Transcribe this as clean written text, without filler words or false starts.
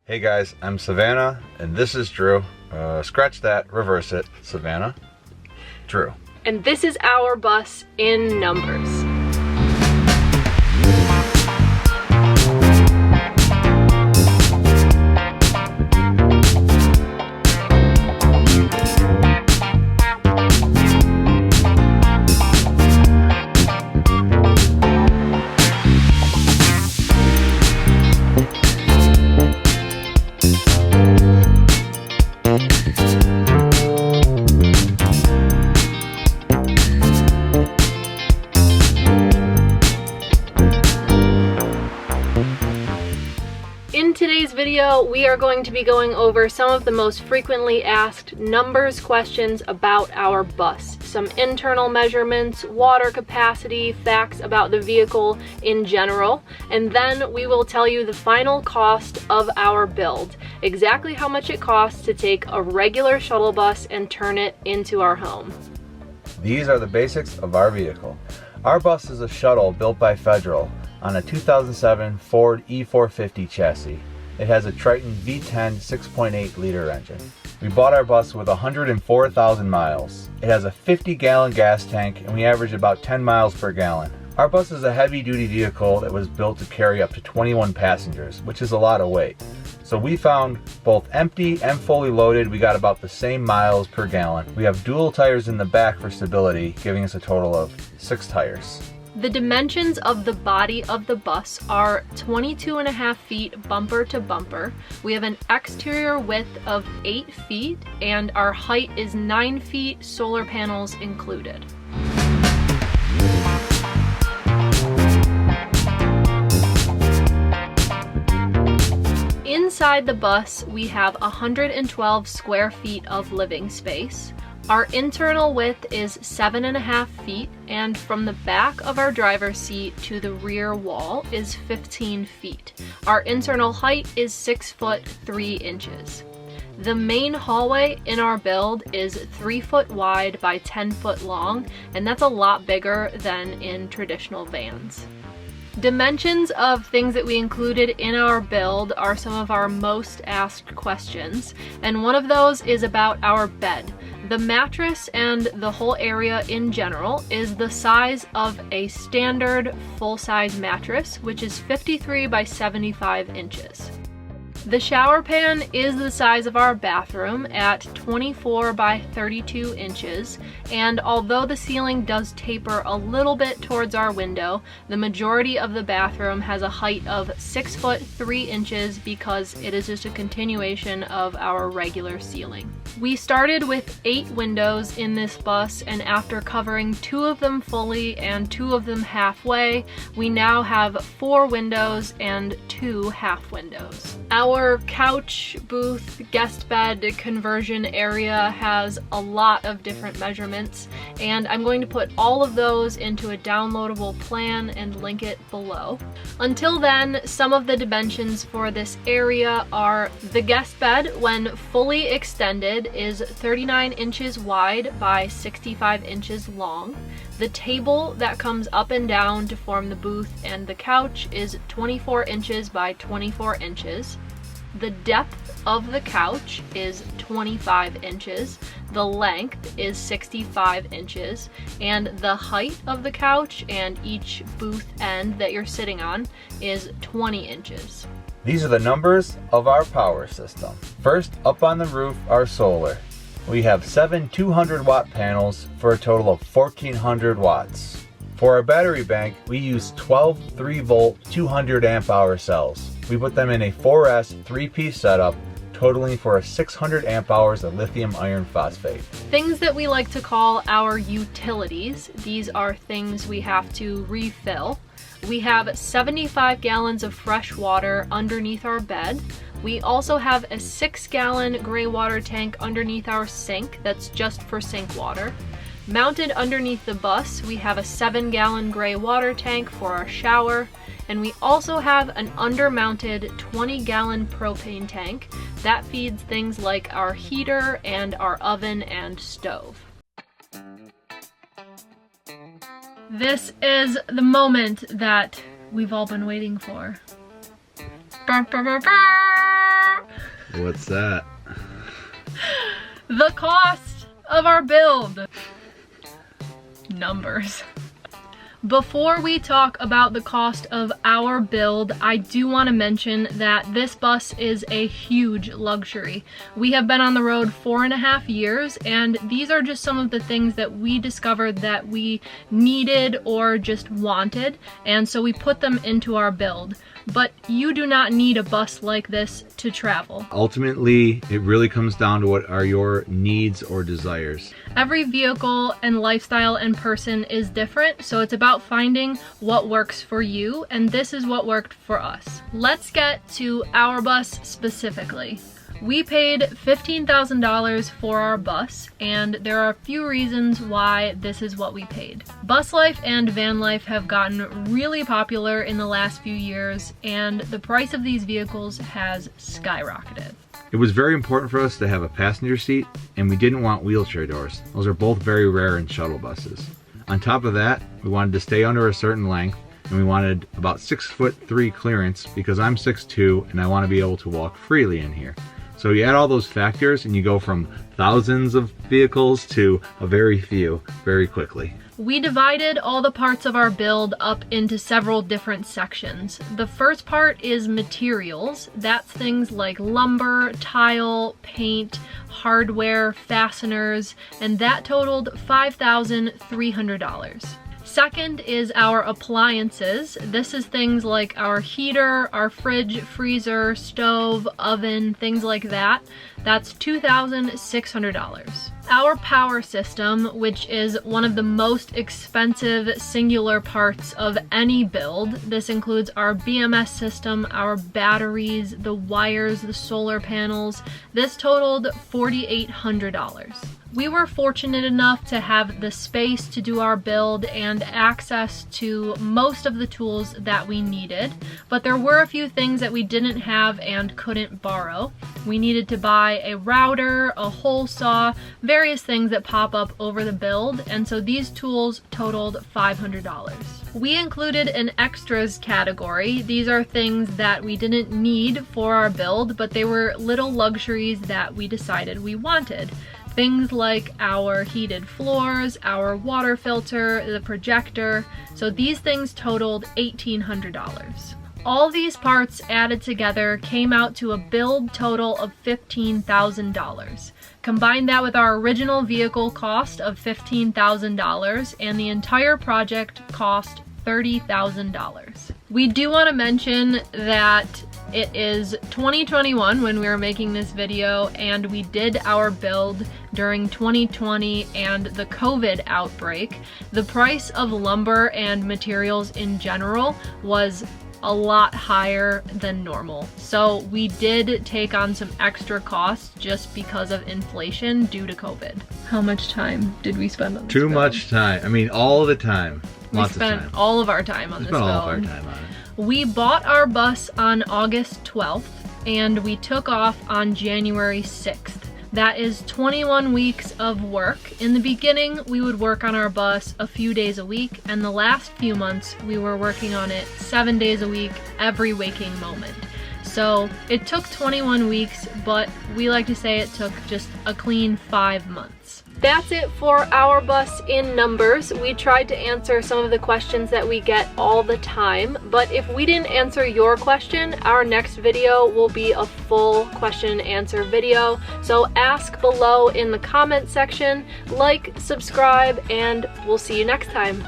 Hey guys, I'm Savannah, and this is Drew. Scratch that, reverse it. Savannah, Drew. And this is our bus in numbers. In today's video, we are going to be going over some of the most frequently asked numbers questions about our bus. Some internal measurements, water capacity, facts about the vehicle in general, and then we will tell you the final cost of our build, exactly how much it costs to take a regular shuttle bus and turn it into our home. These are the basics of our vehicle. Our bus is a shuttle built by Federal on a 2007 Ford E450 chassis. It has a Triton V10 6.8 liter engine. We bought our bus with 104,000 miles. It has a 50-gallon gas tank and we average about 10 miles per gallon. Our bus is a heavy-duty vehicle that was built to carry up to 21 passengers, which is a lot of weight. So we found both empty and fully loaded, we got about the same miles per gallon. We have dual tires in the back for stability, giving us a total of 6 tires. The dimensions of the body of the bus are 22.5 feet bumper to bumper. We have an exterior width of 8 feet and our height is 9 feet, solar panels included. Inside the bus, we have 112 square feet of living space. Our internal width is 7.5 feet, and from the back of our driver's seat to the rear wall is 15 feet. Our internal height is 6 foot 3 inches. The main hallway in our build is 3 foot wide by 10 foot long, and that's a lot bigger than in traditional vans. Dimensions of things that we included in our build are some of our most asked questions, and one of those is about our bed. The mattress and the whole area in general is the size of a standard full-size mattress, which is 53 by 75 inches. The shower pan is the size of our bathroom at 24 by 32 inches, and although the ceiling does taper a little bit towards our window, the majority of the bathroom has a height of 6 foot 3 inches because it is just a continuation of our regular ceiling. We started with 8 windows in this bus, and after covering 2 of them fully and 2 of them halfway, we now have 4 windows and 2 half windows. Our couch, booth, guest bed conversion area has a lot of different measurements, and I'm going to put all of those into a downloadable plan and link it below. Until then, some of the dimensions for this area are: the guest bed, when fully extended, is 39 inches wide by 65 inches long. The table that comes up and down to form the booth and the couch is 24 inches by 24 inches. The depth of the couch is 25 inches, the length is 65 inches, and the height of the couch and each booth end that you're sitting on is 20 inches. These are the numbers of our power system. First, up on the roof, our solar. We have 7 200-watt panels for a total of 1,400 watts. For our battery bank, we use 12 3-volt 200 amp hour cells. We put them in a 4S 3-piece setup, totaling for 600 amp hours of lithium iron phosphate. Things that we like to call our utilities. These are things we have to refill. We have 75 gallons of fresh water underneath our bed. We also have a 6-gallon gray water tank underneath our sink that's just for sink water. Mounted underneath the bus, we have a 7-gallon gray water tank for our shower, and we also have an undermounted 20-gallon propane tank that feeds things like our heater and our oven and stove. This is the moment that we've all been waiting for. What's that? The cost of our build. Numbers. Before we talk about the cost of our build, I do want to mention that this bus is a huge luxury. We have been on the road 4.5 years, and these are just some of the things that we discovered that we needed or just wanted, and so we put them into our build. But you do not need a bus like this to travel. Ultimately, it really comes down to what are your needs or desires. Every vehicle and lifestyle and person is different, so it's about finding what works for you, and this is what worked for us. Let's get to our bus specifically. We paid $15,000 for our bus, and there are a few reasons why this is what we paid. Bus life and van life have gotten really popular in the last few years, and the price of these vehicles has skyrocketed. It was very important for us to have a passenger seat, and we didn't want wheelchair doors. Those are both very rare in shuttle buses. On top of that, we wanted to stay under a certain length, and we wanted about 6'3" clearance because I'm 6'2" and I want to be able to walk freely in here. So you add all those factors and you go from thousands of vehicles to a very few very quickly. We divided all the parts of our build up into several different sections. The first part is materials. That's things like lumber, tile, paint, hardware, fasteners, and that totaled $5,300. Second is our appliances. This is things like our heater, our fridge, freezer, stove, oven, things like that. That's $2,600. Our power system, which is one of the most expensive singular parts of any build. This includes our BMS system, our batteries, the wires, the solar panels. This totaled $4,800. We were fortunate enough to have the space to do our build and access to most of the tools that we needed, but there were a few things that we didn't have and couldn't borrow. We needed to buy a router, a hole saw, various things that pop up over the build, and so these tools totaled $500. We included an extras category. These are things that we didn't need for our build, but they were little luxuries that we decided we wanted. Things like our heated floors, our water filter, the projector. So these things totaled $1,800. All these parts added together came out to a build total of $15,000. Combine that with our original vehicle cost of $15,000 and the entire project cost $30,000. We do want to mention that it is 2021 when we were making this video, and we did our build during 2020 and the COVID outbreak. The price of lumber and materials in general was a lot higher than normal. So we did take on some extra costs just because of inflation due to COVID. How much time did we spend on this Too build? much time. I mean, all the time. Lots of time. We spent all of our time on this build. All of our time on it. We bought our bus on August 12th and we took off on January 6th. That is 21 weeks of work. In the beginning, we would work on our bus a few days a week, and the last few months, we were working on it 7 days a week, every waking moment. So it took 21 weeks, but we like to say it took just a clean 5 months. That's it for our bus in numbers. We tried to answer some of the questions that we get all the time, but if we didn't answer your question, our next video will be a full question and answer video. So ask below in the comment section, like, subscribe, and we'll see you next time.